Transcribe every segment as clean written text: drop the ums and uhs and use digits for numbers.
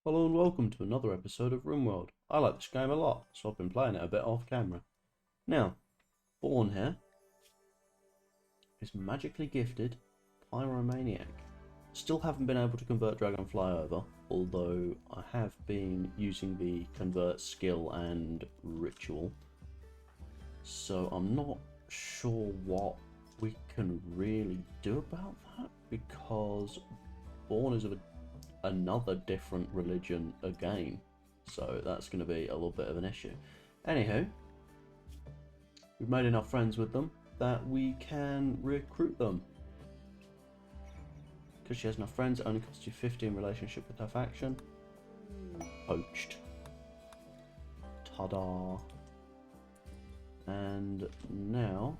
Hello and welcome to another episode of Rimworld. I like this game a lot, so I've been playing it a bit off camera. Now, Born here is magically gifted Pyromaniac. Still haven't been able to convert Dragonfly over, although I have been using the convert skill and ritual. So I'm not sure what we can really do about that, because Born is of another different religion again, so that's going to be a little bit of an issue. Anywho, we've made enough friends with them that we can recruit them. Because she has enough friends, it only costs you 50 in relationship with her faction. Poached. Ta-da. And now,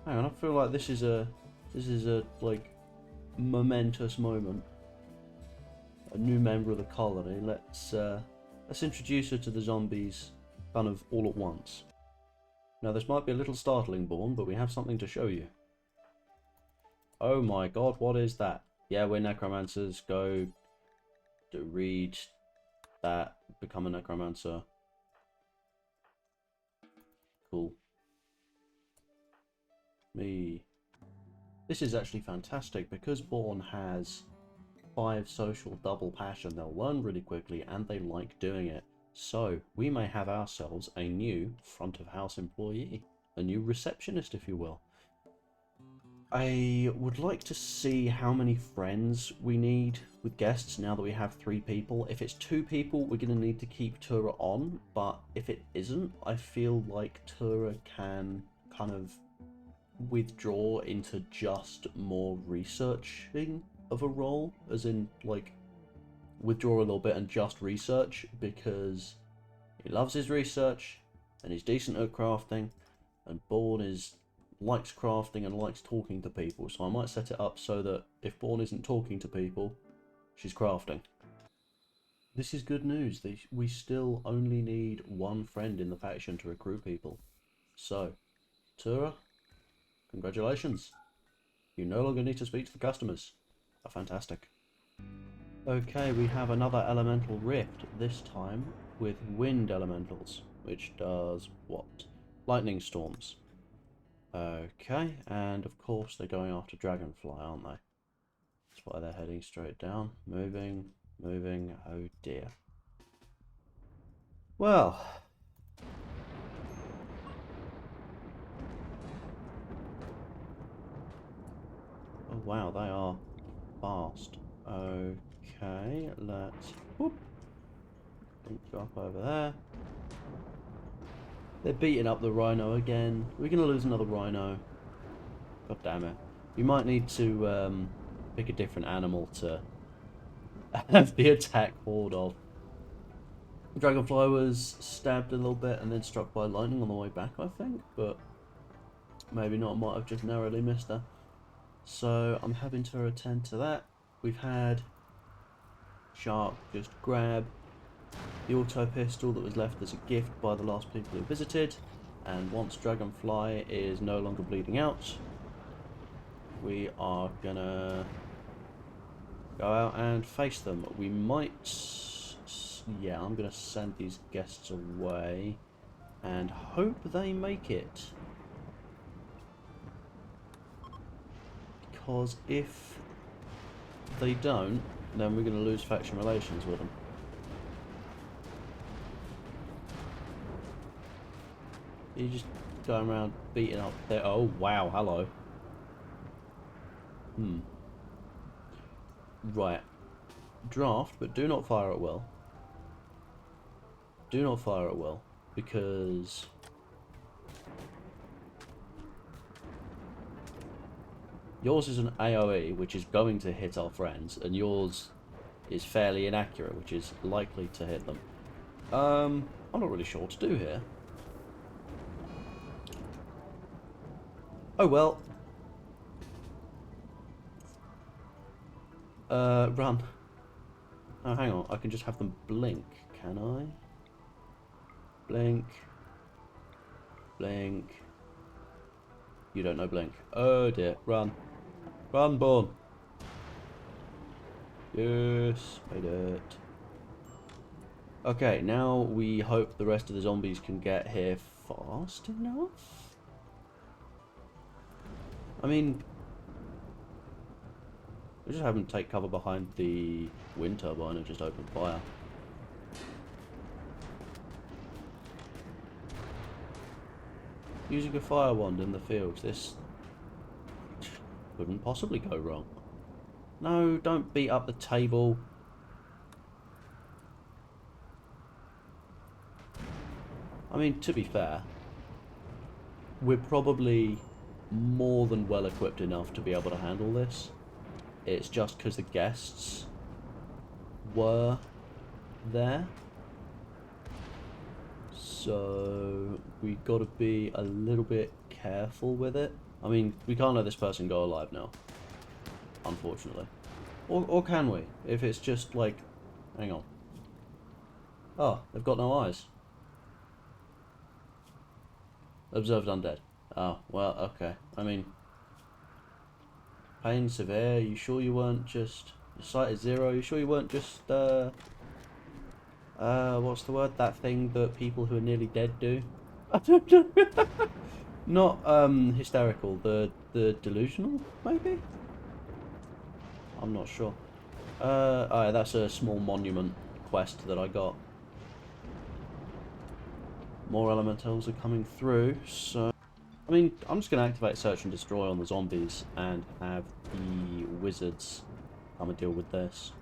hang on, I feel like this is a like momentous moment. A new member of the colony. Let's introduce her to the zombies kind of all at once. Now this might be a little startling, Born, but we have something to show you. Oh my god, what is that? Yeah, we're necromancers. Go to read that, become a necromancer. Cool. Me. This is actually fantastic because Born has 5 social double passion. They'll learn really quickly and they like doing it. So we may have ourselves a new front of house employee, a new receptionist, if you will. I would like to see how many friends we need with guests now that we have 3 people. If it's 2 people, we're going to need to keep Tura on, but if it isn't, I feel like Tura can kind of withdraw into just more researching of a role, as in like withdraw a little bit and just research, because he loves his research and he's decent at crafting, and Born likes crafting and likes talking to people, so I might set it up so that if Born isn't talking to people, she's crafting. This is good news. We still only need 1 friend in the faction to recruit people. So, Tura, congratulations. You no longer need to speak to the customers. Fantastic. Okay, we have another elemental rift, this time with wind elementals, which does what? Lightning storms. Okay, and of course they're going after Dragonfly, aren't they? That's why they're heading straight down. Moving, moving, oh dear. Well, oh wow, they are fast. Okay, let's whoop, go up over there. They're beating up the rhino again. We're going to lose another rhino. God damn it. We might need to pick a different animal to have the attack horde of. Dragonfly was stabbed a little bit and then struck by lightning on the way back, I think, but maybe not. I might have just narrowly missed her. So I'm having to attend to that. We've had Shark just grab the auto pistol that was left as a gift by the last people who visited, and once Dragonfly is no longer bleeding out, we are gonna go out and face them. We might, yeah, I'm gonna send these guests away and hope they make it, because if they don't, then we're gonna lose faction relations with them. You're just going around beating up there. Oh wow, hello. Right. Draft, but do not fire at will. Do not fire at will, because yours is an AoE, which is going to hit our friends, and yours is fairly inaccurate, which is likely to hit them. I'm not really sure what to do here. Oh well. Run. Oh, hang on. I can just have them blink, can I? Blink. Blink. You don't know blink. Oh dear. Run. Run, Born. Yes, made it. Okay, now we hope the rest of the zombies can get here fast enough. I mean, we just have them take cover behind the wind turbine and just open fire. Using a fire wand in the fields, this couldn't possibly go wrong. No, don't beat up the table. I mean, to be fair, we're probably more than well equipped enough to be able to handle this. It's just because the guests were there. So we got to be a little bit careful with it. I mean, we can't let this person go alive now, unfortunately. Or can we? If it's just like, hang on. Oh, they've got no eyes. Observed undead. Oh, well, okay. I mean, pain severe. You sure you weren't just... Your sight is 0. You sure you weren't just, what's the word? That thing that people who are nearly dead do? I don't know. Not, hysterical. The delusional, maybe? I'm not sure. Oh yeah, that's a small monument quest that I got. More elementals are coming through, so... I mean, I'm just going to activate Search and Destroy on the zombies and have the wizards come and deal with this.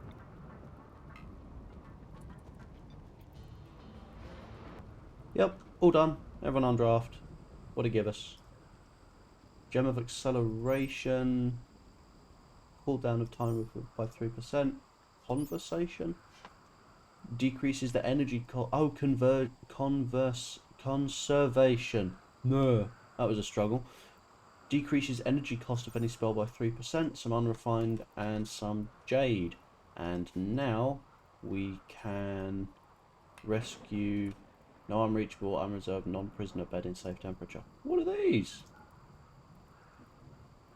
Yep, all done. Everyone on draft. What'd it give us? Gem of Acceleration. Cooldown of time by 3%. Conversation. Decreases the energy cost. Oh, conservation. No, that was a struggle. Decreases energy cost of any spell by 3%, some unrefined and some jade. And now we can rescue no unreachable, unreserved, non-prisoner bed in safe temperature. What are these?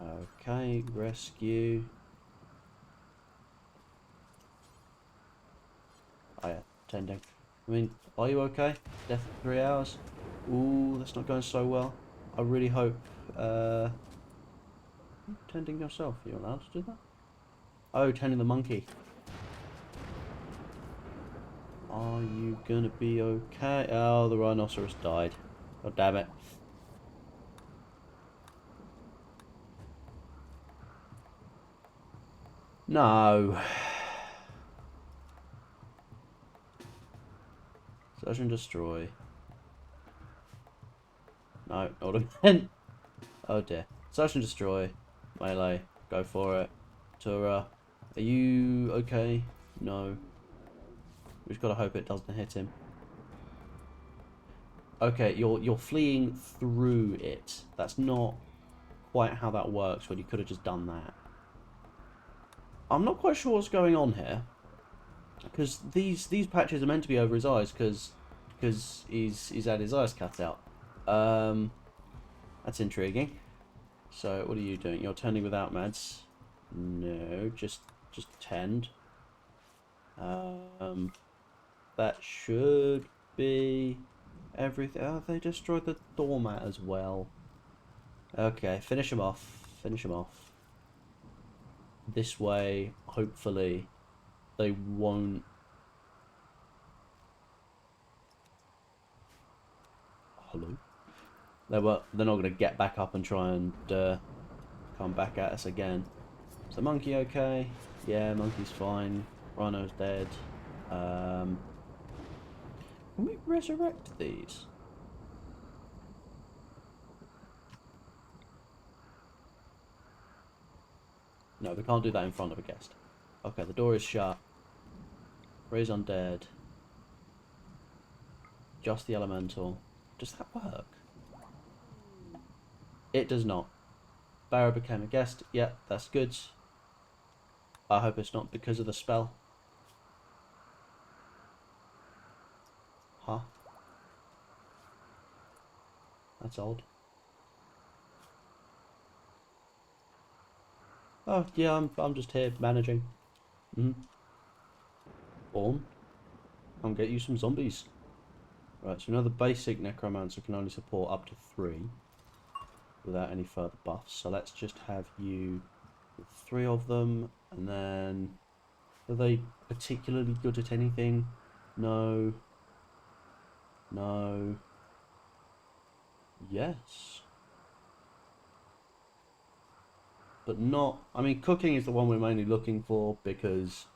Okay, rescue. Oh yeah, tending. I mean, are you okay? Death for 3 hours? Ooh, that's not going so well. I really hope, tending yourself, are you allowed to do that? Oh, tending the monkey. Are you gonna be okay? Oh, the rhinoceros died. God damn it. No. Search and destroy. No, not again. Oh dear. Search and destroy. Melee. Go for it. Tura. Are you okay? No. We've got to hope it doesn't hit him. Okay, you're fleeing through it. That's not quite how that works when you could have just done that. I'm not quite sure what's going on here. Because these patches are meant to be over his eyes because he's had his eyes cut out. That's intriguing. So what are you doing? You're tending without meds? No, just tend. That should be everything. Oh, they destroyed the doormat as well. Okay, finish him off. Finish him off. This way, hopefully, they won't. Hello. They're not going to get back up and try and come back at us again. Is the monkey okay? Yeah, monkey's fine. Rhino's dead. Can we resurrect these? No, we can't do that in front of a guest. Okay, the door is shut. Raise undead. Just the elemental. Does that work? It does not. Barrow became a guest. Yeah, that's good. I hope it's not because of the spell. Huh? That's odd. Oh, yeah, I'm just here managing. Mm-hmm. Born, come get you some zombies. Right, so another basic necromancer can only support up to 3 without any further buffs. So let's just have you with 3 of them, and then are they particularly good at anything? No. No. Yes. But not... I mean, cooking is the one we're mainly looking for because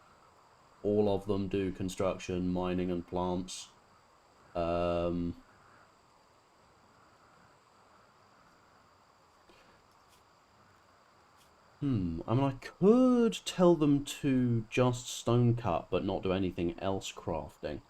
all of them do construction, mining and plants. I mean, I could tell them to just stone cut, but not do anything else crafting.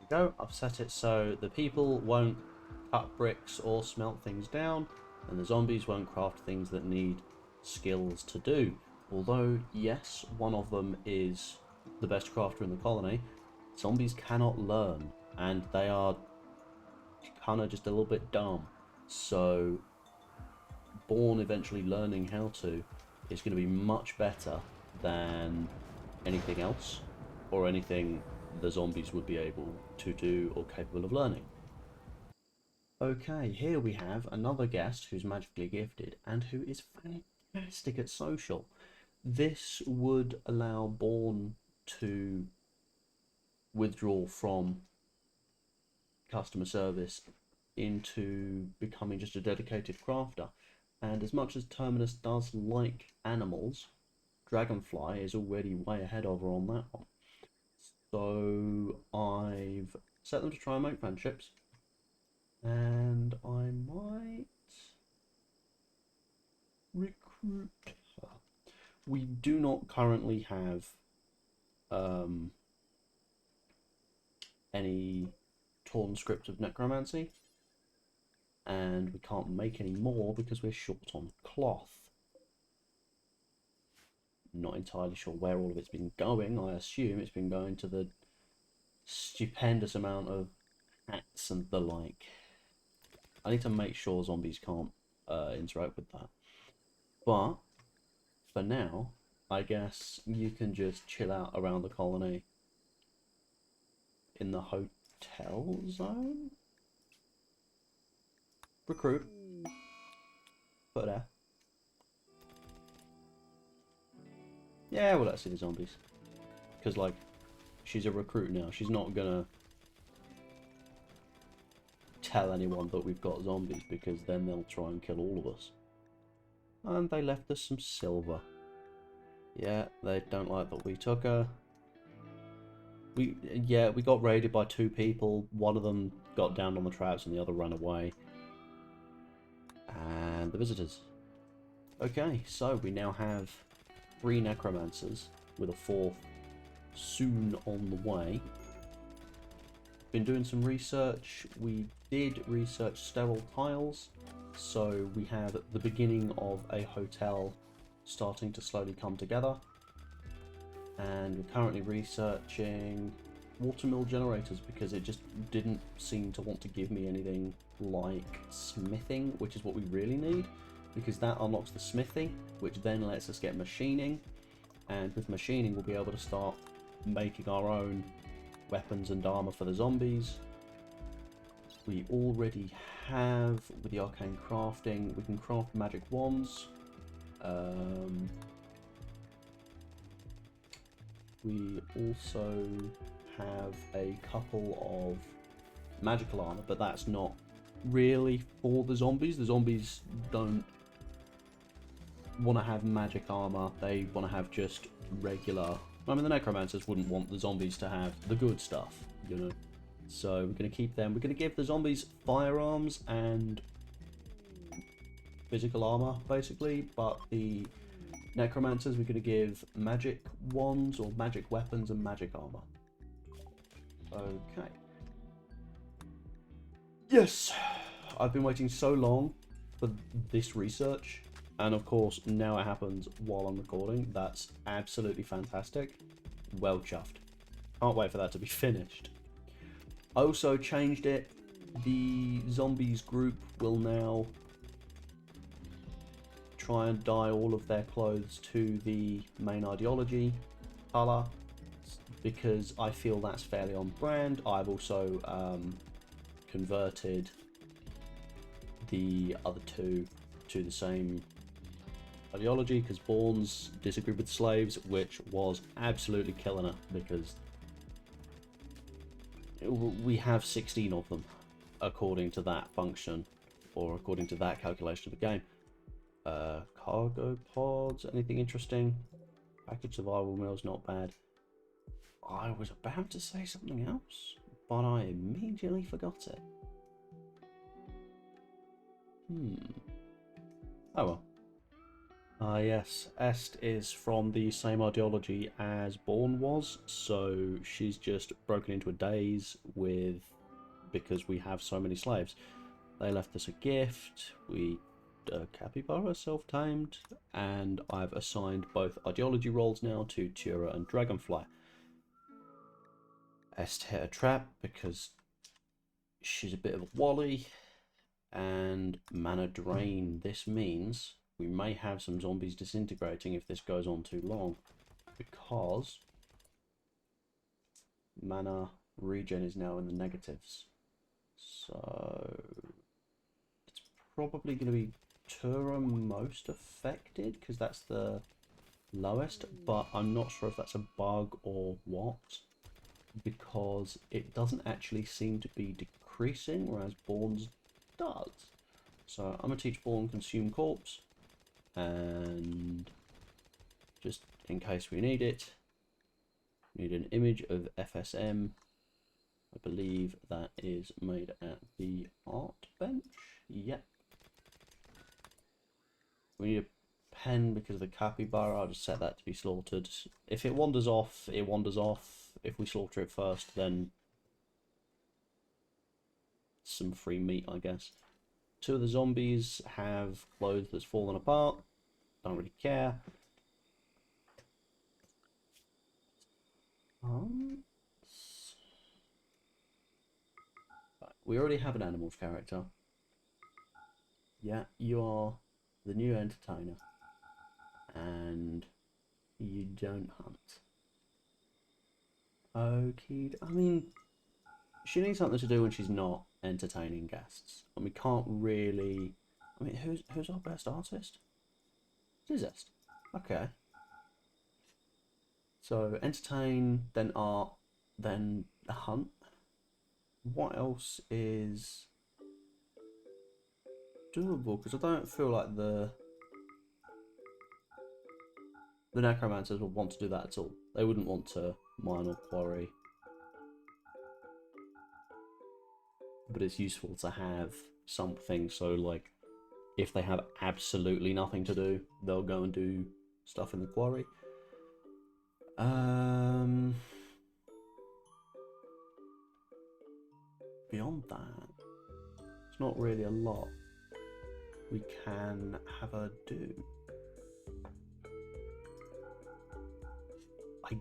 Go. I've set it so the people won't cut bricks or smelt things down, and the zombies won't craft things that need skills to do. Although, yes, one of them is the best crafter in the colony, zombies cannot learn, and they are kind of just a little bit dumb. So, Born eventually learning how to is going to be much better than anything else, or anything the zombies would be able to do or capable of learning. Okay, here we have another guest who's magically gifted and who is fantastic at social. This would allow Born to withdraw from customer service into becoming just a dedicated crafter. And as much as Terminus does like animals, Dragonfly is already way ahead of her on that one. So I've set them to try and make friendships. And I might recruit her. We do not currently have any torn script of necromancy, and we can't make any more because we're short on cloth. Not entirely sure where all of it's been going. I assume it's been going to the stupendous amount of hats and the like. I need to make sure zombies can't interact with that. But for now, I guess you can just chill out around the colony in the hotel zone. Recruit. Put there. Yeah, well, let's see the zombies. Because, like, she's a recruit now. She's not gonna tell anyone that we've got zombies, because then they'll try and kill all of us. And they left us some silver. Yeah, they don't like that we took her. We got raided by 2 people. One of them got downed on the traps and the other ran away. And the visitors. Okay, so we now have 3 necromancers with a 4th soon on the way. Been doing some research. We did research sterile tiles, so we have the beginning of a hotel starting to slowly come together. And we're currently researching watermill generators because it just didn't seem to want to give me anything like smithing, which is what we really need, because that unlocks the smithy, which then lets us get machining, and with machining we'll be able to start making our own weapons and armor for the zombies. We already have, with the arcane crafting, we can craft magic wands. We also have a couple of magical armor, but that's not really for the zombies. The zombies don't want to have magic armor. They want to have just regular... I mean, the necromancers wouldn't want the zombies to have the good stuff, you know. So we're going to keep them. We're going to give the zombies firearms and physical armor, basically, but the necromancers we're going to give magic wands or magic weapons and magic armor. Okay. Yes! I've been waiting so long for this research, and of course now it happens while I'm recording. That's absolutely fantastic. Well chuffed. Can't wait for that to be finished. I also changed it. The zombies group will now try and dye all of their clothes to the main ideology colour, because I feel that's fairly on brand. I've also converted the other two to the same ideology, because Bourne's disagreed with slaves, which was absolutely killing her, because we have 16 of them according to that function, or according to that calculation of the game. Cargo pods, anything interesting? Package survival meals, not bad. I was about to say something else, but I immediately forgot it. Oh well. Yes, Est is from the same ideology as Bourne was, so she's just broken into a daze with... because we have so many slaves. They left us a gift, we... Capybara self-tamed, and I've assigned both ideology roles now to Tura and Dragonfly. Est hit a trap because she's a bit of a wally, and mana drain. This means we may have some zombies disintegrating if this goes on too long, because mana regen is now in the negatives. So it's probably going to be Tura most affected, because that's the lowest, but I'm not sure if that's a bug or what, because it doesn't actually seem to be decreasing, whereas Bourne's does. So I'm going to teach Bourne Consume Corpse, and just in case we need it, need an image of FSM. I believe that is made at the art bench. Yep. We need a pen because of the capybara. I'll just set that to be slaughtered. If it wanders off, it wanders off. If we slaughter it first, then some free meat, I guess. Two of the zombies have clothes that's fallen apart. Don't really care. We already have an animals character. Yeah, you are the new entertainer. And you don't hunt. Okay, I mean, she needs something to do when she's not entertaining guests. And we can't really... I mean, who's our best artist? It is Est. Okay. So, entertain, then art, then hunt. What else is doable? Because I don't feel like the necromancers would want to do that at all. They wouldn't want to mine or quarry. But it's useful to have something, so like, if they have absolutely nothing to do, they'll go and do stuff in the quarry. Beyond that, it's not really a lot we can have her do. I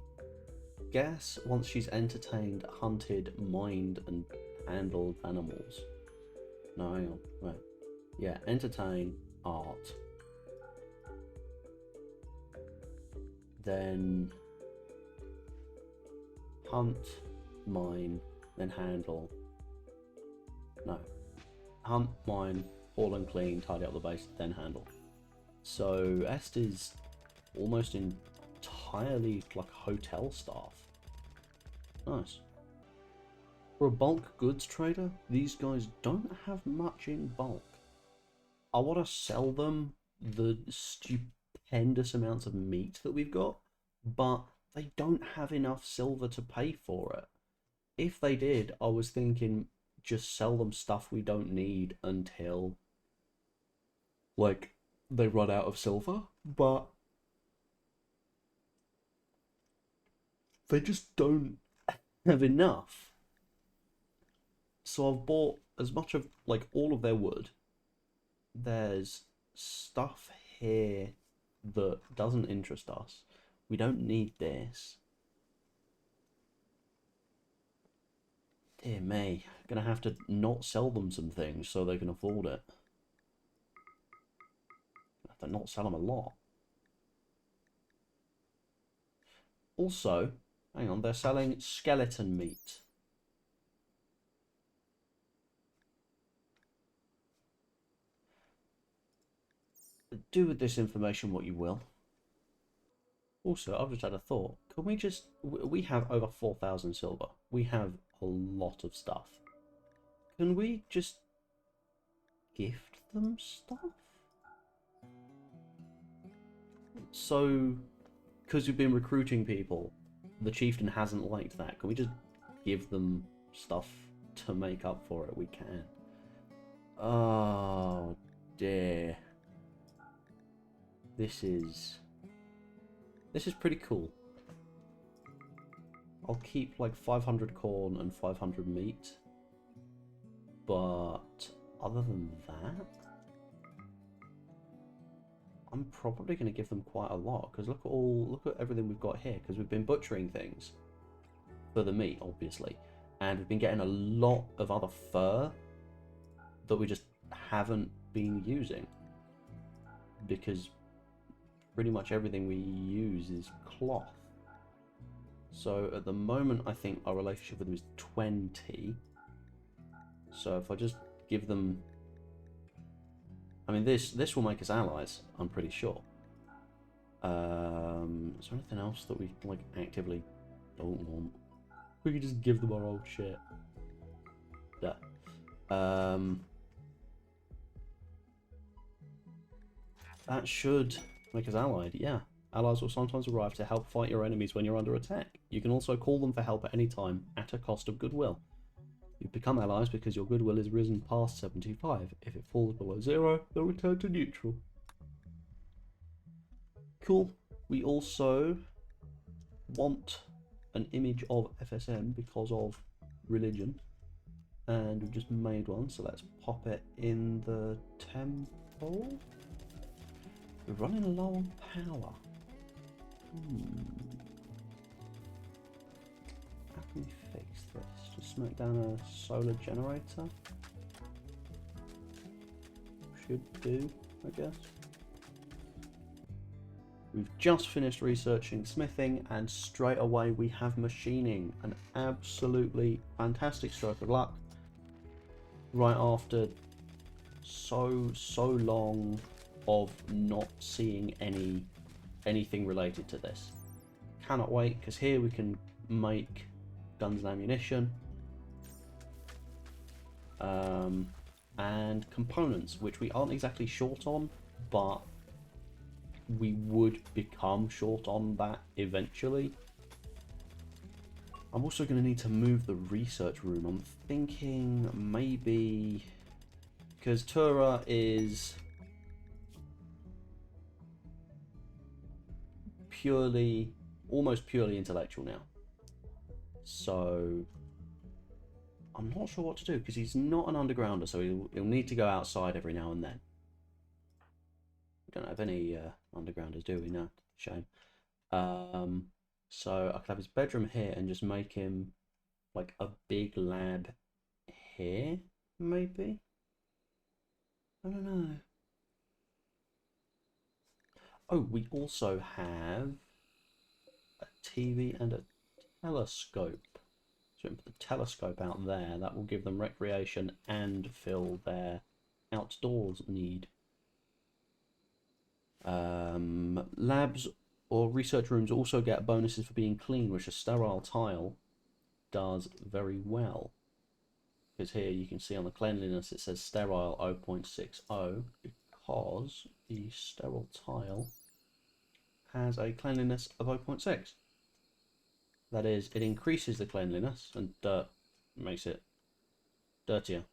guess once she's entertained, hunted, mined, and handled animals. No, hang on, right. Yeah, entertain, art. Then hunt, mine, then handle. No. Hunt, mine, haul and clean, tidy up the base, then handle. So Est is almost entirely like hotel staff. Nice. For a bulk goods trader, these guys don't have much in bulk. I want to sell them the stupendous amounts of meat that we've got, but they don't have enough silver to pay for it. If they did, I was thinking just sell them stuff we don't need until, like, they run out of silver, but they just don't have enough. So I've bought as much of, like, all of their wood. There's stuff here that doesn't interest us. We don't need this. Dear me, gonna have to not sell them some things so they can afford it. Have to not sell them a lot. Also, hang on, they're selling skeleton meat. Do with this information what you will. Also, I've just had a thought. Can we just... We have over 4,000 silver. We have a lot of stuff. Can we just gift them stuff? So, because we've been recruiting people, the chieftain hasn't liked that. Can we just give them stuff to make up for it? We can. Oh, dear. This is pretty cool. I'll keep like 500 corn and 500 meat. But other than that, I'm probably going to give them quite a lot, because look at everything we've got here, because we've been butchering things for the meat, obviously, and we've been getting a lot of other fur that we just haven't been using, because pretty much everything we use is cloth. So at the moment, I think our relationship with them is 20. So if I just give them... I mean, this will make us allies, I'm pretty sure. Is there anything else that we like actively don't want? We could just give them our old shit. Yeah. That should make us allied, yeah. Allies will sometimes arrive to help fight your enemies when you're under attack. You can also call them for help at any time, at a cost of goodwill. You become allies because your goodwill is risen past 75. If it falls below 0, they'll return to neutral. Cool. We also want an image of FSM because of religion. And we've just made one, so let's pop it in the temple. We're running low on power. How can we fix this? Just smack down a solar generator. Should do, I guess. We've just finished researching smithing, and straight away we have machining. An absolutely fantastic stroke of luck. Right after so long of not seeing anything related to this. Cannot wait, because here we can make guns and ammunition, and components, which we aren't exactly short on, but we would become short on that eventually. I'm also going to need to move the research room. I'm thinking maybe, because Tura is almost purely intellectual now, so I'm not sure what to do, because he's not an undergrounder, so he'll need to go outside every now and then. We don't have any undergrounders, do we? No, shame. So I could have his bedroom here and just make him like a big lab here, maybe? I don't know. Oh, we also have a TV and a telescope. So we can put the telescope out there. That will give them recreation and fill their outdoors need. Labs Or research rooms also get bonuses for being clean, which a sterile tile does very well. Because here you can see on the cleanliness it says sterile 0.60 because the sterile tile has a cleanliness of 0.6. That is, it increases the cleanliness and dirt makes it dirtier.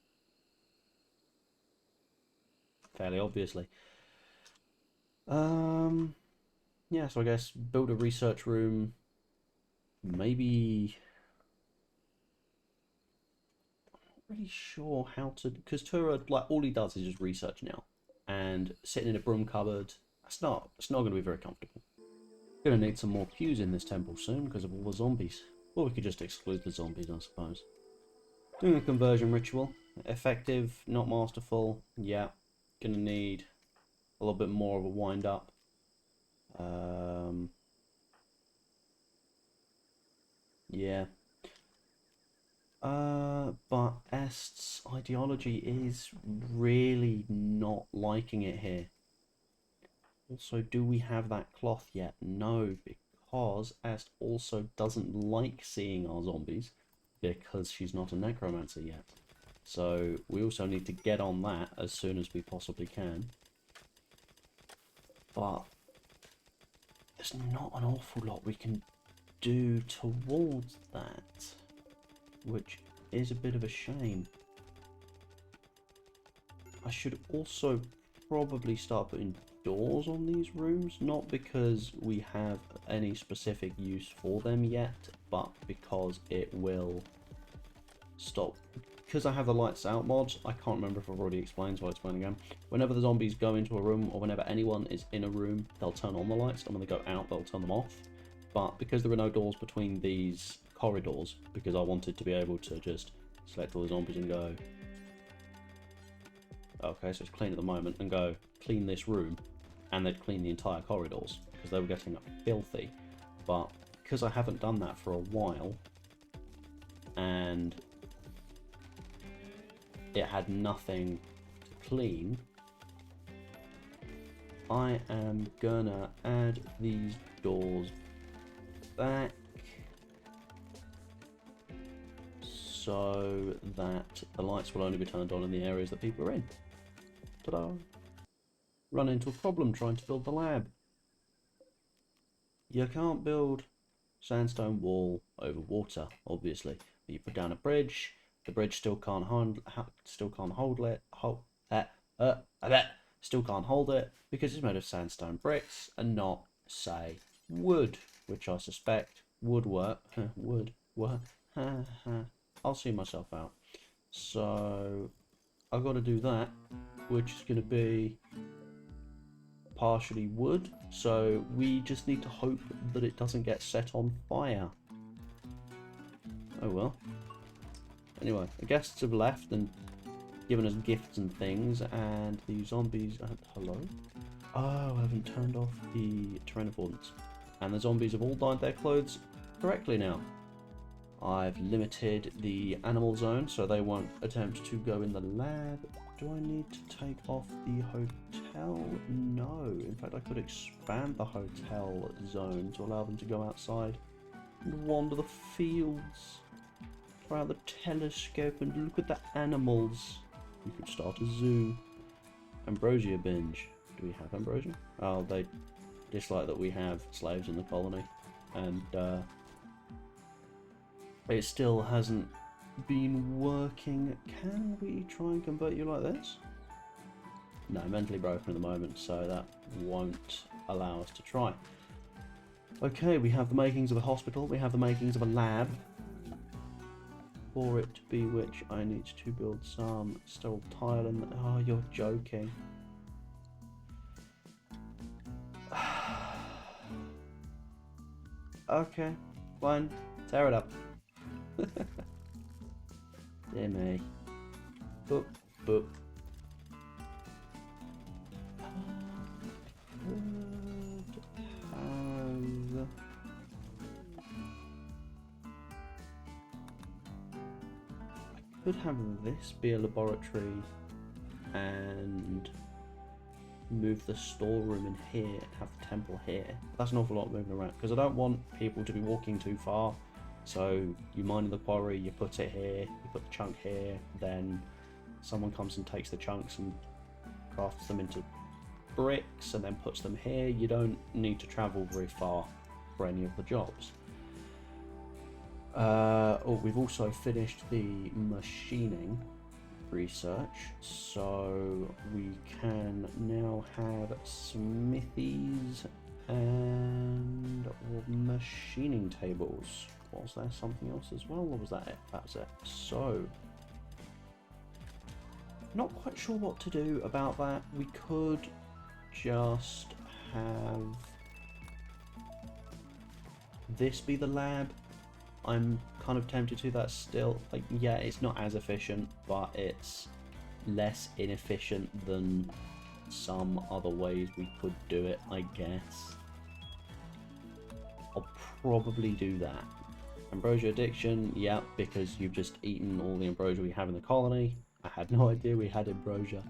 Fairly obviously. Yeah, so I guess build a research room. Maybe... I'm not really sure how to... Because Tura, like, all he does is just research now. And sitting in a broom cupboard, it's not going to be very comfortable. Gonna need some more pews in this temple soon because of all the zombies. Or we could just exclude the zombies, I suppose. Doing a conversion ritual. Effective, not masterful. Yeah. Gonna need a little bit more of a wind up. Yeah. But Est's ideology is really not liking it here. Also, do we have that cloth yet? No, because Est also doesn't like seeing our zombies because she's not a necromancer yet. So we also need to get on that as soon as we possibly can. But there's not an awful lot we can do towards that, which is a bit of a shame. I should also probably start putting doors on these rooms, not because we have any specific use for them yet, but because it will stop. Because I have the lights out mods, I can't remember if I've already explained, so I'll explain again. Whenever the zombies go into a room, or whenever anyone is in a room, they'll turn on the lights, and when they go out, they'll turn them off. But because there are no doors between these corridors, because I wanted to be able to just select all the zombies and go, okay, so it's clean at the moment, and go clean this room, and they'd clean the entire corridors, because they were getting filthy. But because I haven't done that for a while, and it had nothing to clean, I am gonna add these doors back so that the lights will only be turned on in the areas that people are in. Ta-da! Run into a problem trying to build the lab. You can't build sandstone wall over water, obviously. But you put down a bridge. The bridge still can't hold it. Still can't hold it because it's made of sandstone bricks and not, say, wood, which I suspect would work. Would work. I'll see myself out. So I've got to do that, which is going to be partially wood, so we just need to hope that it doesn't get set on fire. Oh well. Anyway, the guests have left and given us gifts and things, and the zombies... hello? Oh, I haven't turned off the terrain affordance. And the zombies have all dyed their clothes correctly now. I've limited the animal zone, so they won't attempt to go in the lab. Do I need to take off the hotel? No. In fact, I could expand the hotel zone to allow them to go outside and wander the fields, try out the telescope and look at the animals. We could start a zoo. Ambrosia binge. Do we have ambrosia? Oh, they dislike that we have slaves in the colony. And it still hasn't been working. Can we try and convert you like this? No, mentally broken at the moment, so that won't allow us to try. Okay, we have the makings of a hospital, we have the makings of a lab. For it to be which, I need to build some sterile tile in. Oh, you're joking. Okay, fine. Tear it up. Dear me. Boop, boop. I could have this be a laboratory and move the storeroom in here and have the temple here. That's an awful lot of moving around because I don't want people to be walking too far. So you mine in the quarry, you put it here, you put the chunk here, then someone comes and takes the chunks and crafts them into bricks and then puts them here. You don't need to travel very far for any of the jobs. We've also finished the machining research, so we can now have smithies and machining tables. Was there something else as well, or was that it? That's it. So, not quite sure what to do about that. We could just have this be the lab. I'm kind of tempted to. That's still, like, yeah, it's not as efficient, but it's less inefficient than some other ways we could do it, I guess. I'll probably do that. Ambrosia addiction, yeah, because you've just eaten all the ambrosia we have in the colony. I had no idea we had ambrosia.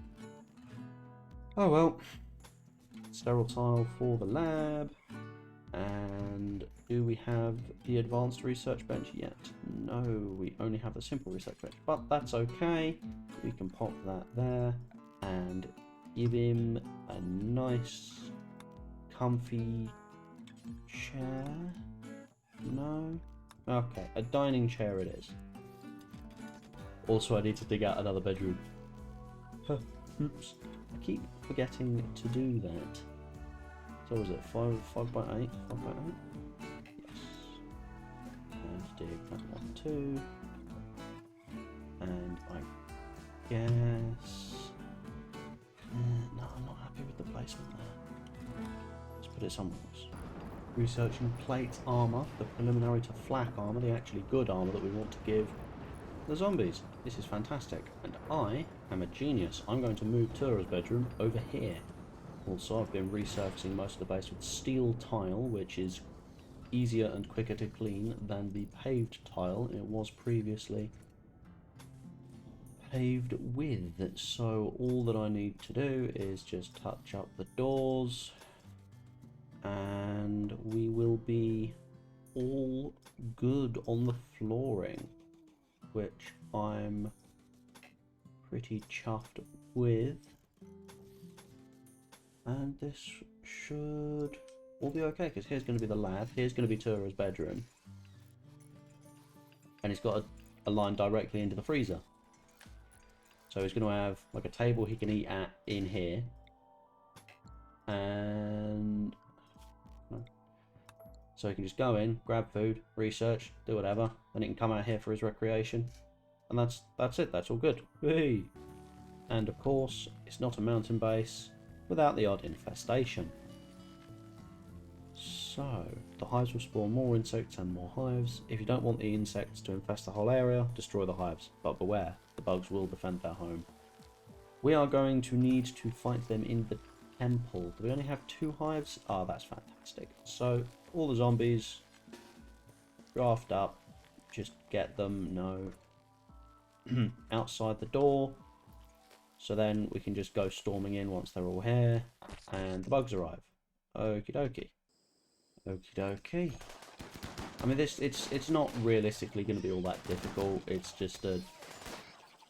Oh well. Sterile tile for the lab. And do we have the advanced research bench yet? No, we only have the simple research bench, but that's okay. We can pop that there and give him a nice comfy chair. No? Okay, a dining chair it is. Also, I need to dig out another bedroom. Oops. I keep forgetting to do that. So was it 5 by 8? 5 by 8? Yes. And dig that one too. And I guess... no, I'm not happy with the placement there. Let's put it somewhere else. Researching plate armor, the preliminary to flak armor, the actually good armor that we want to give the zombies. This is fantastic. And I am a genius. I'm going to move Tura's bedroom over here. Also, I've been resurfacing most of the base with steel tile, which is easier and quicker to clean than the paved tile it was previously paved with. So all that I need to do is just touch up the doors and we will be all good on the flooring, which I'm pretty chuffed with. And this should all be okay, because here's going to be the lab, here's going to be Tura's bedroom, and he's got a line directly into the freezer. So he's going to have like a table he can eat at in here, and so he can just go in, grab food, research, do whatever, then he can come out here for his recreation, and that's it. That's all good. Whee! And of course, it's not a mountain base without the odd infestation. So, the hives will spawn more insects and more hives. If you don't want the insects to infest the whole area, destroy the hives. But beware, the bugs will defend their home. We are going to need to fight them in the temple. Do we only have 2 hives? Oh, that's fantastic. So, all the zombies, draft up, just get them, no, outside the door. So then we can just go storming in once they're all here, and the bugs arrive. Okie dokie. Okie dokie. I mean, it's not realistically going to be all that difficult. It's just a...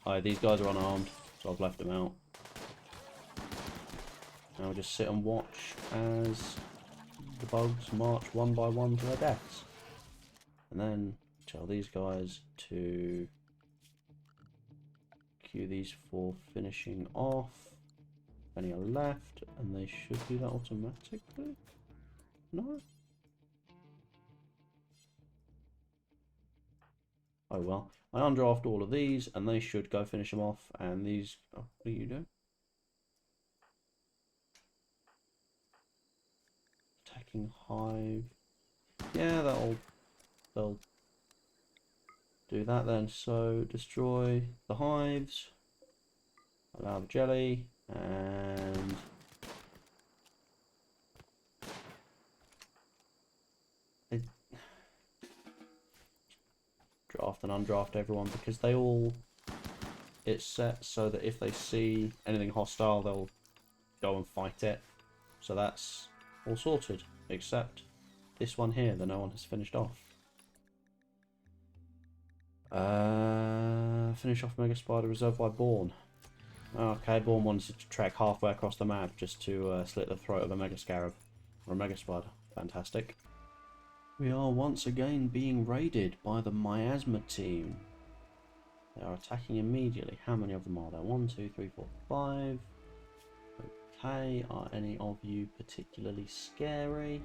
Oh, these guys are unarmed, so I've left them out. And I'll just sit and watch as the bugs march one by one to their deaths. And then tell these guys to... cue these for finishing off. Any are left, and they should do that automatically. No? Oh well. I undraft all of these, and they should go finish them off. And these... Oh, what do you do? Attacking hive. Yeah, they'll do that then. So destroy the hives, allow the jelly, and draft and undraft everyone, because they all, it's set so that if they see anything hostile, they'll go and fight it. So that's all sorted, except this one here that no one has finished off. Finish off Mega Spider reserved by Born. Okay, Born wanted to trek halfway across the map just to slit the throat of a Mega Scarab. Or a Mega Spider. Fantastic. We are once again being raided by the Miasma team. They are attacking immediately. How many of them are there? 1, 2, 3, 4, 5. Okay, are any of you particularly scary?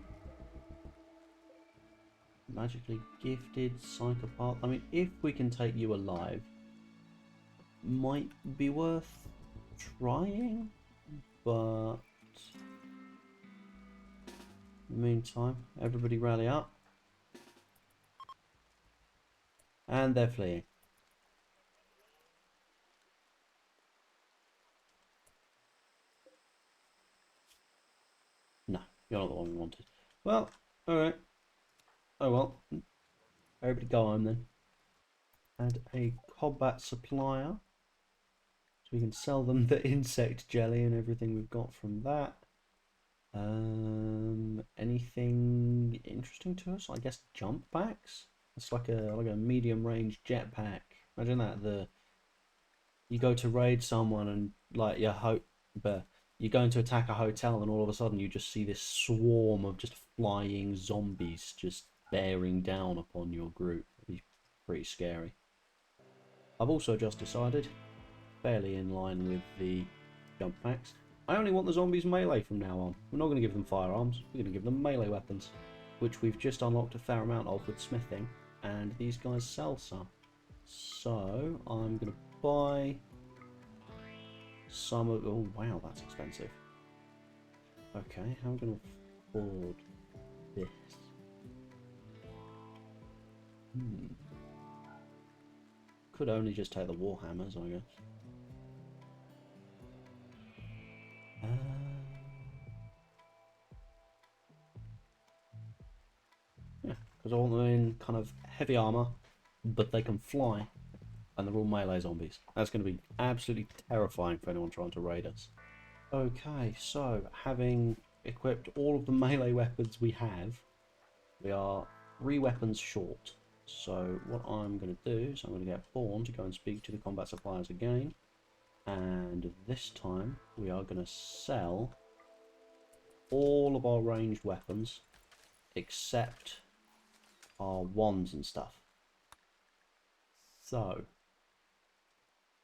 Magically gifted, psychopath. I mean, if we can take you alive, might be worth trying, but in the meantime, everybody rally up. And they're fleeing. No, you're not the one we wanted. Well, alright. Oh well. Everybody go home then. Add a combat supplier. So we can sell them the insect jelly and everything we've got from that. Anything interesting to us? I guess jump packs? It's like a medium range jetpack. Imagine that. You go to raid someone and like you're going to attack a hotel and all of a sudden you just see this swarm of just flying zombies just bearing down upon your group. It'd be pretty scary. I've also just decided, fairly in line with the jump packs, I only want the zombies melee from now on. We're not going to give them firearms, we're going to give them melee weapons, which we've just unlocked a fair amount of with smithing, and these guys sell some. So I'm going to buy some of... Oh wow, that's expensive. Okay, how am I going to afford this? Could only just take the Warhammers, I guess. Yeah, because I want them in kind of heavy armor, but they can fly, and they're all melee zombies. That's going to be absolutely terrifying for anyone trying to raid us. Okay, so having equipped all of the melee weapons we have, we are 3 weapons short. So what I'm going to do is I'm going to get Born to go and speak to the combat suppliers again. And this time we are going to sell all of our ranged weapons except our wands and stuff. So,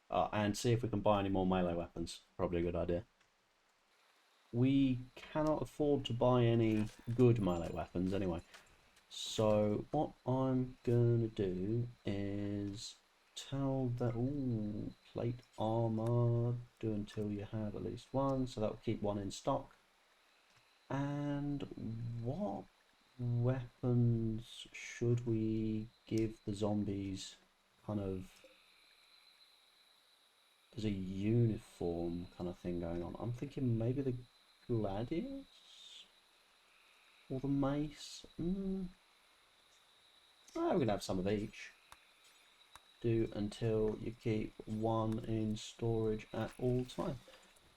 and see if we can buy any more melee weapons. Probably a good idea. We cannot afford to buy any good melee weapons anyway. So what I'm gonna do is tell that, ooh, plate armor, do until you have at least 1, so that will keep 1 in stock. And what weapons should we give the zombies kind of as a uniform kind of thing going on? I'm thinking maybe the gladius or the mace. We're gonna have some of each. Do until you keep 1 in storage at all times.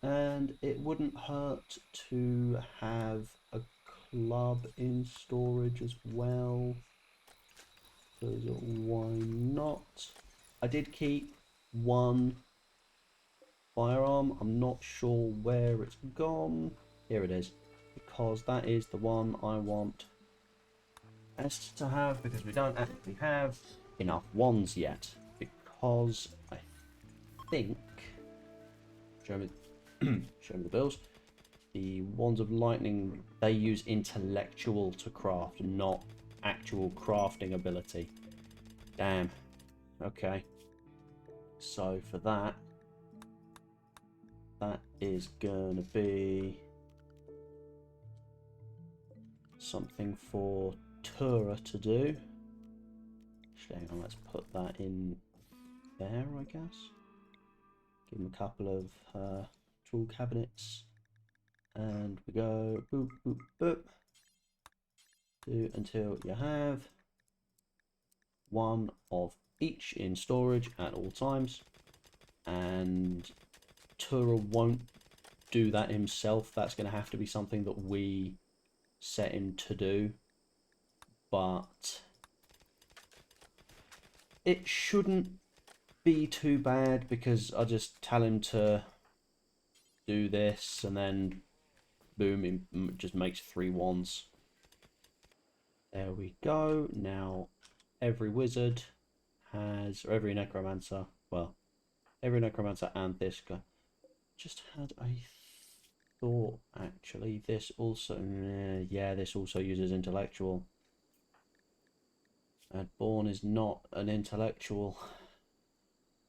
And it wouldn't hurt to have a club in storage as well, because why not? I did keep 1 firearm. I'm not sure where it's gone. Here it is, because that is the one I want S to have, because we don't actually have enough wands yet, because I think, show me the bills, the wands of lightning, they use intellectual to craft, not actual crafting ability. Damn. Okay, so for that is gonna be something for Tura to do. Actually, hang on, let's put that in there, I guess. Give him a couple of tool cabinets, and we go boop boop boop. Do until you have 1 of each in storage at all times, and Tura won't do that himself. That's going to have to be something that we set him to do. But it shouldn't be too bad, because I just tell him to do this and then boom, he just makes 3 wands. There we go. Now every wizard has, or every necromancer, well, every necromancer and this guy. Just had a thought, actually. This also, yeah, this also uses intellectual. And Born is not an intellectual.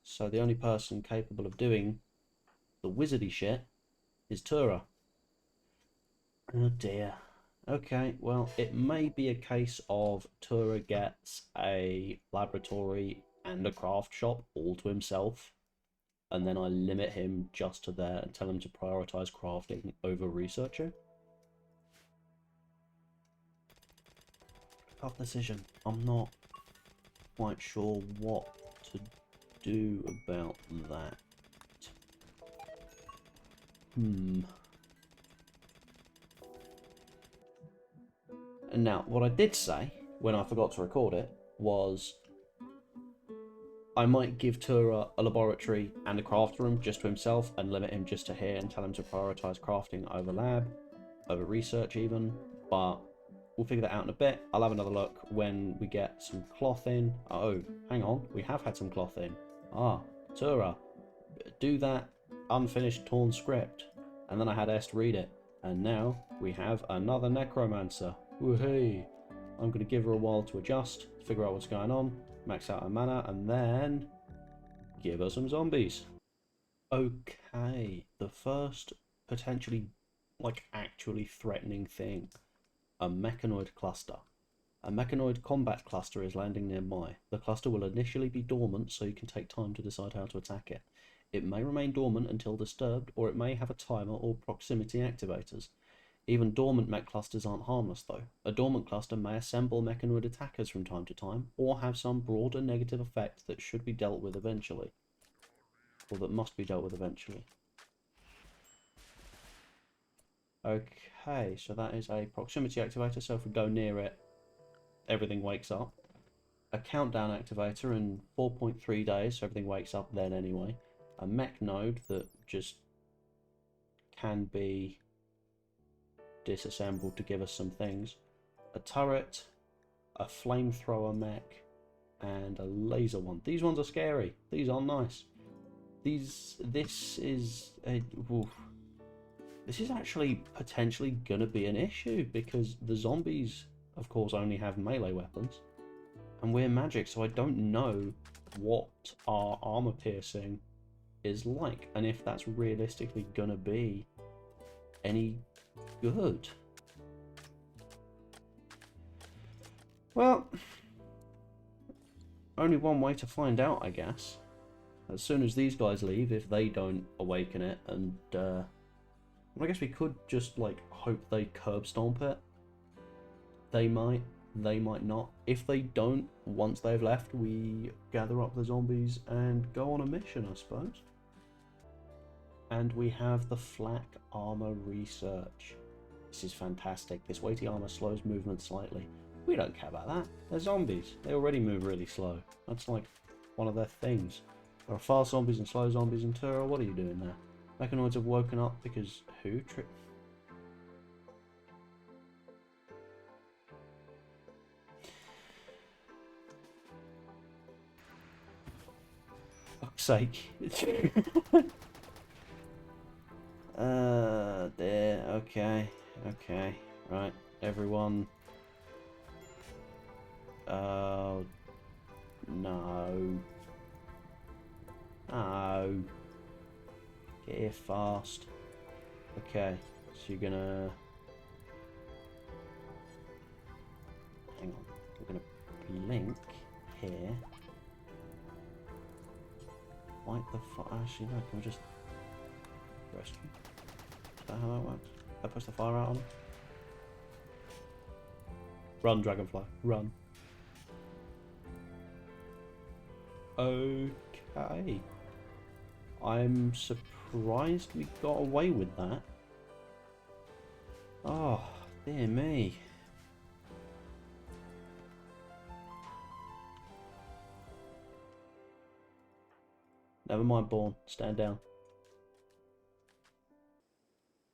So the only person capable of doing the wizardy shit is Tura. Oh dear. Okay, well, it may be a case of Tura gets a laboratory and a craft shop all to himself, and then I limit him just to there and tell him to prioritize crafting over researching. Tough decision. I'm not quite sure what to do about that. And now, what I did say, when I forgot to record it, was I might give Tura a laboratory and a craft room just to himself and limit him just to here and tell him to prioritize crafting over lab, over research even, but we'll figure that out in a bit. I'll have another look when we get some cloth in. Oh, hang on, we have had some cloth in. Ah, Tura, do that unfinished torn script. And then I had S read it. And now we have another necromancer. Woohoo! I'm going to give her a while to adjust, figure out what's going on, max out her mana, and then give her some zombies. Okay, the first potentially, like, actually threatening thing. A mechanoid cluster. A mechanoid combat cluster is landing nearby. The cluster will initially be dormant, so you can take time to decide how to attack it. It may remain dormant until disturbed, or it may have a timer or proximity activators. Even dormant mech clusters aren't harmless, though. A dormant cluster may assemble mechanoid attackers from time to time, or have some broader negative effect that should be dealt with eventually. Or that must be dealt with eventually. Okay, so that is a proximity activator, so if we go near it, everything wakes up. A countdown activator in 4.3 days, so everything wakes up then anyway. A mech node that just can be disassembled to give us some things. A turret, a flamethrower mech, and a laser one. These ones are scary. These are nice. This is actually potentially gonna be an issue, because the zombies, of course, only have melee weapons, and we're magic, so I don't know what our armor piercing is like, and if that's realistically gonna be any good. Well, only one way to find out, I guess. As soon as these guys leave, if they don't awaken it, and I guess we could just, like, hope they curb stomp it. They might not. If they don't, once they've left, we gather up the zombies and go on a mission, I suppose. And we have the flak armor research. This is fantastic. This weighty armor slows movement slightly. We don't care about that. They're zombies. They already move really slow. That's like one of their things. There are fast zombies and slow zombies in Tura. What are you doing there? Mechanoids have woken up because who? Fuck's sake. There. Okay. Okay. Right. Everyone. Oh. No. No. Get here fast. Okay. So you're gonna. Hang on. We're gonna blink here. Light the fire. Actually, no. Can we just rescue? Is that how that works? I push the fire out on him. Run, dragonfly. Run. Okay. I'm surprised we got away with that. Oh, dear me. Never mind, Bourne. Stand down.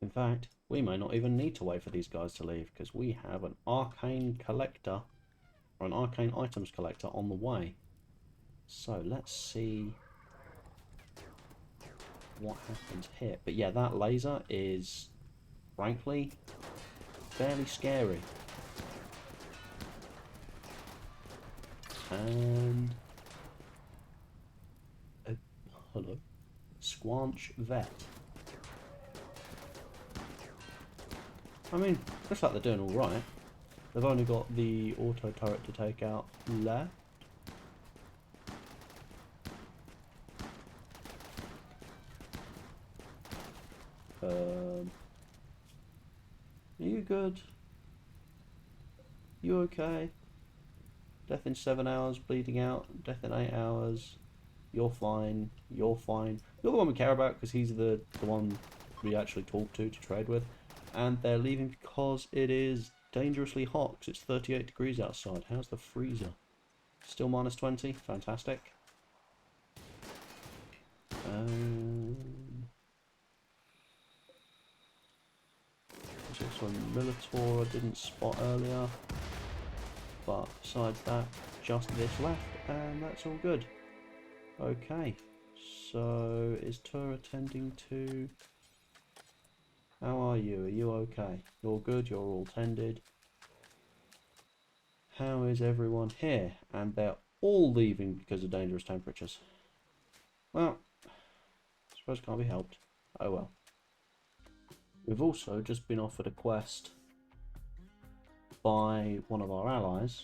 In fact, we may not even need to wait for these guys to leave, because we have an arcane collector, or an arcane items collector on the way. So let's see what happens here. But yeah, that laser is, frankly, fairly scary. And... hello. Squanch Vet. I mean, looks like they're doing alright. They've only got the auto turret to take out left. Are you good? You okay? Death in 7 hours, bleeding out. Death in 8 hours. You're fine. You're fine. You're the one we care about because he's the one we actually talk to trade with. And they're leaving because it is dangerously hot because it's 38 degrees outside. How's the freezer? Still minus 20? Fantastic. There's also a Minotaur I didn't spot earlier. But besides that, just this left, and that's all good. Okay, so is Tur attending to... How are you? Are you okay? You're good, you're all tended. How is everyone here? And they're all leaving because of dangerous temperatures. Well, I suppose it can't be helped. Oh well. We've also just been offered a quest by one of our allies.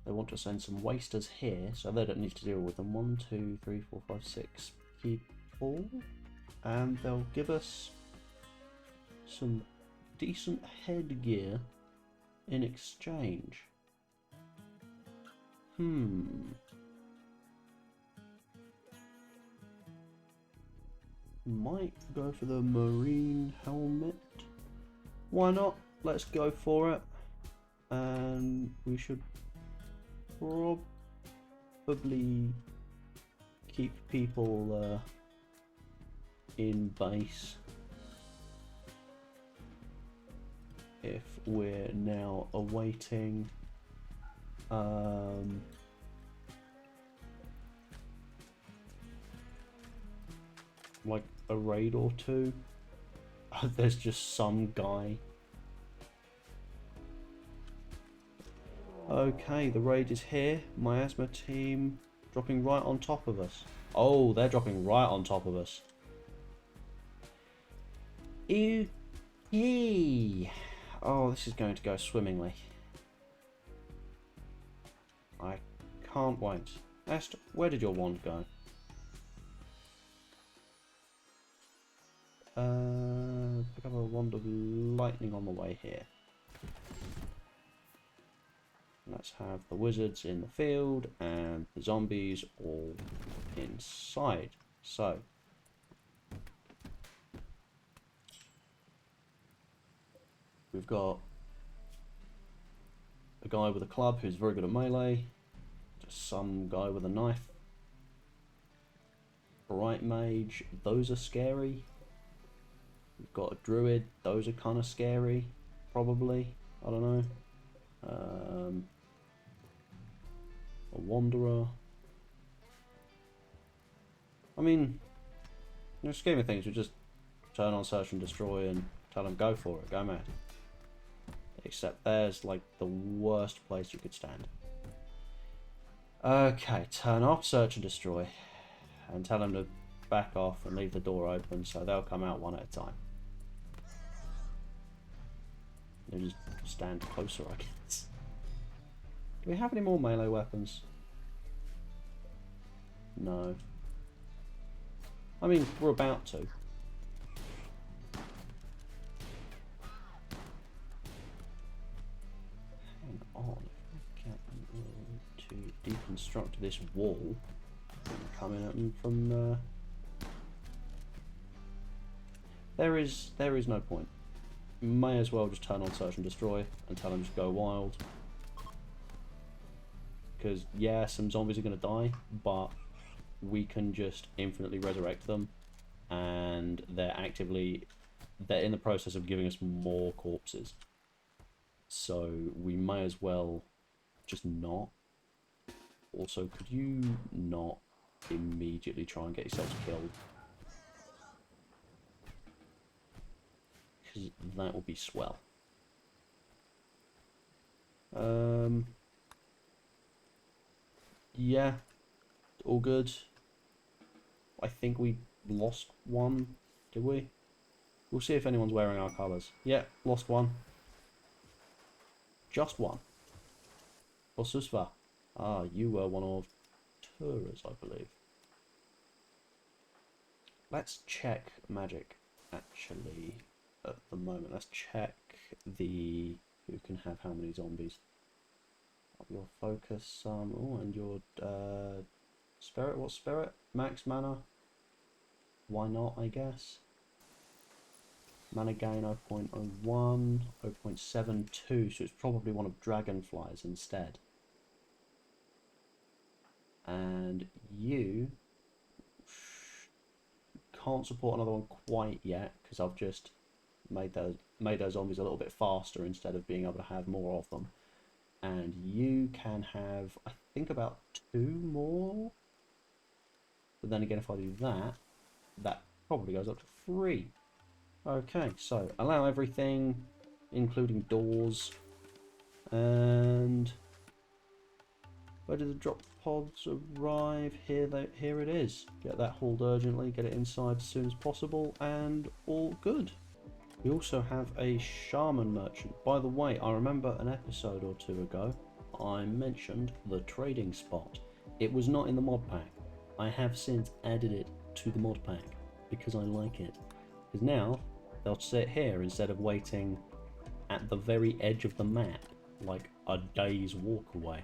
They want to send some wasters here, so they don't need to deal with them. 1, 2, 3, 4, 5, 6 people. And they'll give us some decent headgear in exchange. Might go for the marine helmet. Why not? Let's go for it. And we should probably keep people in base if we're now awaiting like a raid or two. There's just some guy. Okay, the raid is here. Miasma team dropping right on top of us. Oh, they're dropping right on top of us. Ew. Yee. Oh, this is going to go swimmingly. I can't wait. Est, where did your wand go? Pick up a wand of lightning on the way here. Let's have the wizards in the field and the zombies all inside. So, we've got a guy with a club who's very good at melee, just some guy with a knife, bright mage, those are scary. We've got a druid, those are kind of scary, probably, I don't know. A wanderer. I mean, in the scheme of things, we just turn on search and destroy and tell them go for it, go mad. Except there's like the worst place you could stand. Okay, turn off search and destroy and tell them to back off and leave the door open so they'll come out one at a time. They just stand closer, I guess. Do we have any more melee weapons? No. I mean, we're about to. Hang on, if I get to deconstruct this wall, I'm coming at them from There is no point. May as well just turn on search and destroy and tell them to go wild. Because yeah, some zombies are going to die, but we can just infinitely resurrect them, and they're in the process of giving us more corpses. So we may as well just not. Also, could you not immediately try and get yourselves killed? Because that will be swell. Yeah, all good. I think we lost one, did we? We'll see if anyone's wearing our colours. Yeah, lost one. Just one. Osusva. Ah, you were one of Tura's, I believe. Let's check magic, actually, at the moment. Let's check the... who can have how many zombies. Your focus, oh, and your spirit. What spirit? Max mana. Why not, I guess. Mana gain 0.01, 0.72, so it's probably one of Dragonfly's instead. And you can't support another one quite yet, because I've just made those zombies a little bit faster instead of being able to have more of them. And you can have, I think, about 2 more. But then again, if I do that, that probably goes up to 3. Okay, so allow everything, including doors. And where did the drop pods arrive? Here it is. Get that hauled urgently, get it inside as soon as possible, and all good. We also have a shaman merchant. By the way, I remember an episode or 2 ago, I mentioned the trading spot. It was not in the mod pack. I have since added it to the mod pack because I like it. Because now they'll sit here instead of waiting at the very edge of the map, like a day's walk away.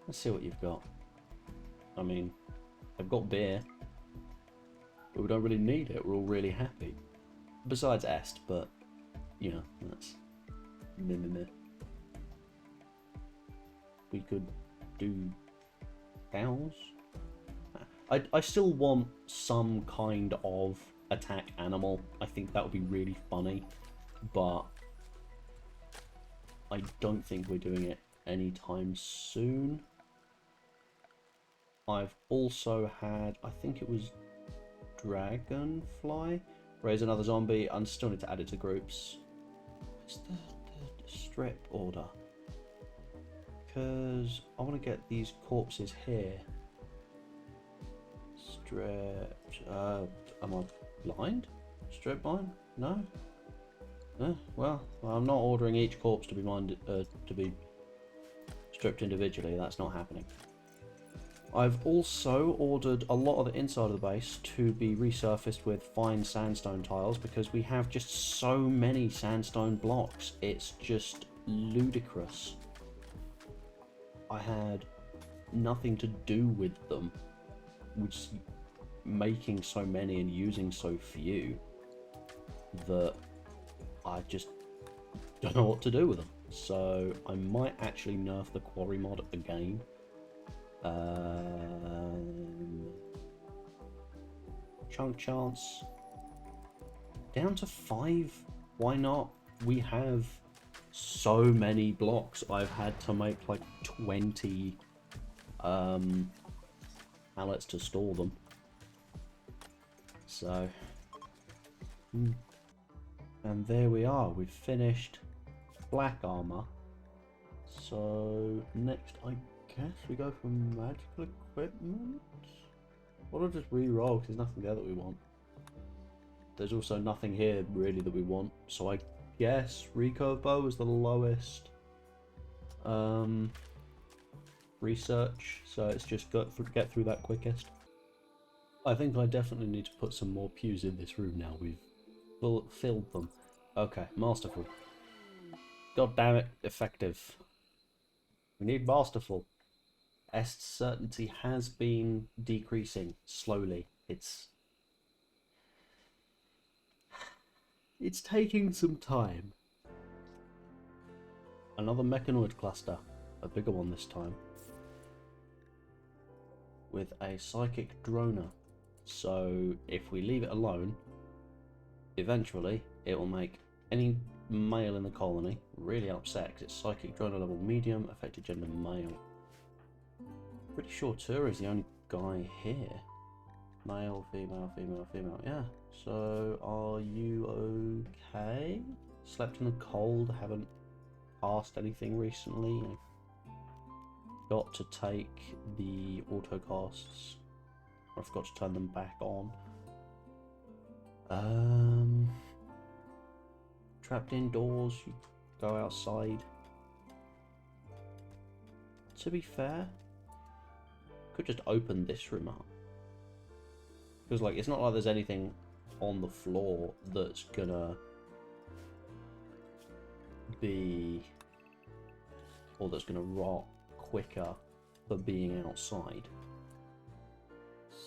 Let's see what you've got. I mean, they've got beer, but we don't really need it. We're all really happy. Besides Est, but, you know, that's meh. We could do cows. I still want some kind of attack animal. I think that would be really funny, but I don't think we're doing it anytime soon. I've also had, I think it was Dragonfly. Raise another zombie. I still need to add it to groups. What's the strip order? Because I want to get these corpses here. Strip. Am I blind? Strip mine? No. Well, I'm not ordering each corpse to be stripped individually. That's not happening. I've also ordered a lot of the inside of the base to be resurfaced with fine sandstone tiles because we have just so many sandstone blocks. It's just ludicrous. I had nothing to do with them, which making so many and using so few that I just don't know what to do with them. So I might actually nerf the quarry mod again. Chunk chance down to 5. Why not? We have so many blocks. I've had to make like 20 pallets to store them. So and there we are. We've finished black armor. So next I guess we go for magical equipment. Or I'll just re-roll because there's nothing there that we want. There's also nothing here really that we want. So I guess recurve bow is the lowest research. So it's just get through that quickest. I think I definitely need to put some more pews in this room now. We've filled them. Okay, masterful. God damn it, effective. We need masterful. Est's certainty has been decreasing slowly. It's It's taking some time. Another Mechanoid cluster. A bigger one this time. With a psychic droner. So if we leave it alone, eventually it will make any male in the colony really upset because it's psychic droner level medium, affected gender male. Pretty sure Tura is the only guy here. Male, female, female, female. Yeah. So are you okay? Slept in the cold, haven't passed anything recently. Got to take the autocasts. I forgot to turn them back on. Trapped indoors, you go outside. To be fair, could just open this room up. Because like it's not like there's anything on the floor that's gonna be or that's gonna rot quicker for being outside.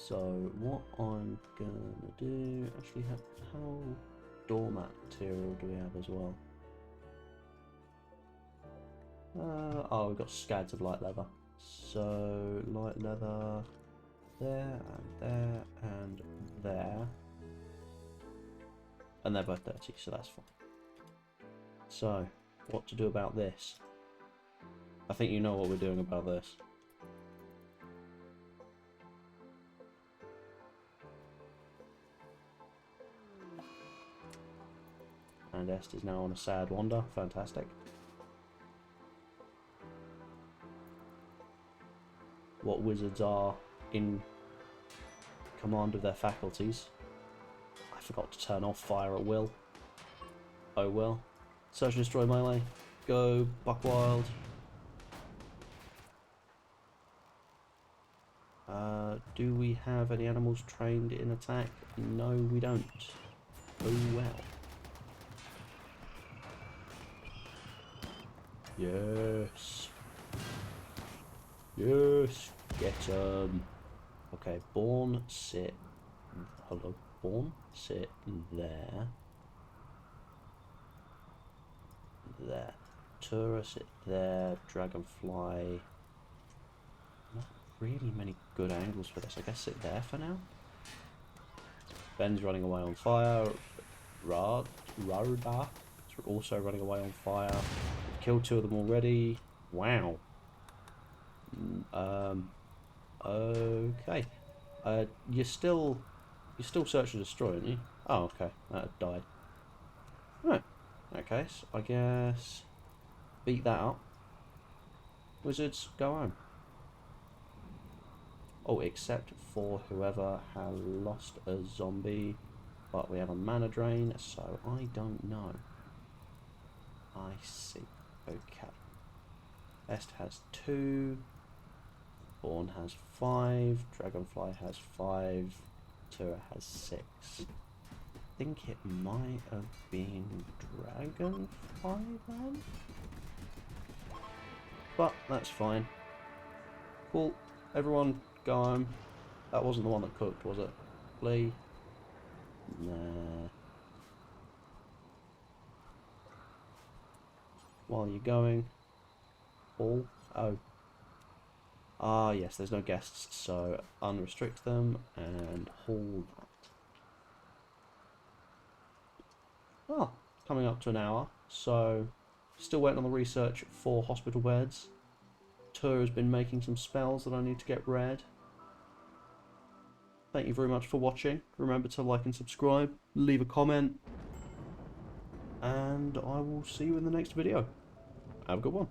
So what I'm gonna do, actually, how doormat material do we have as well? Oh, we've got scads of light leather. So light leather there and there and there, and they're both dirty, so that's fine. So what to do about this? I think you know what we're doing about this. And Est is now on a sad wander. Fantastic. What wizards are in command of their faculties? I forgot to turn off fire at will. Oh well. Search and destroy melee. Go buck wild. Do we have any animals trained in attack? No, we don't. Oh well. Yes. Yes. Get 'em. Okay, Born, sit. Hello, Born, sit there. There. Tura, sit there. Dragonfly. Not really many good angles for this. I guess sit there for now. Ben's running away on fire. Rarda is also running away on fire. We've killed 2 of them already. Wow. Okay. You're still search and destroy, aren't you? Oh, okay. That died. Right. Okay, so I guess beat that up. Wizards, go home. Oh, except for whoever has lost a zombie. But we have a mana drain, so I don't know. I see. Okay. Est has 2. Born has 5. Dragonfly has 5. Tura has 6. I think it might have been Dragonfly then? But that's fine. Cool. Everyone go home. That wasn't the one that cooked, was it? Flee. Nah. While you're going. All. Oh. Ah, yes, there's no guests, so unrestrict them and hold that. Oh, coming up to an hour, so still waiting on the research for hospital beds. Tur has been making some spells that I need to get read. Thank you very much for watching. Remember to like and subscribe, leave a comment, and I will see you in the next video. Have a good one.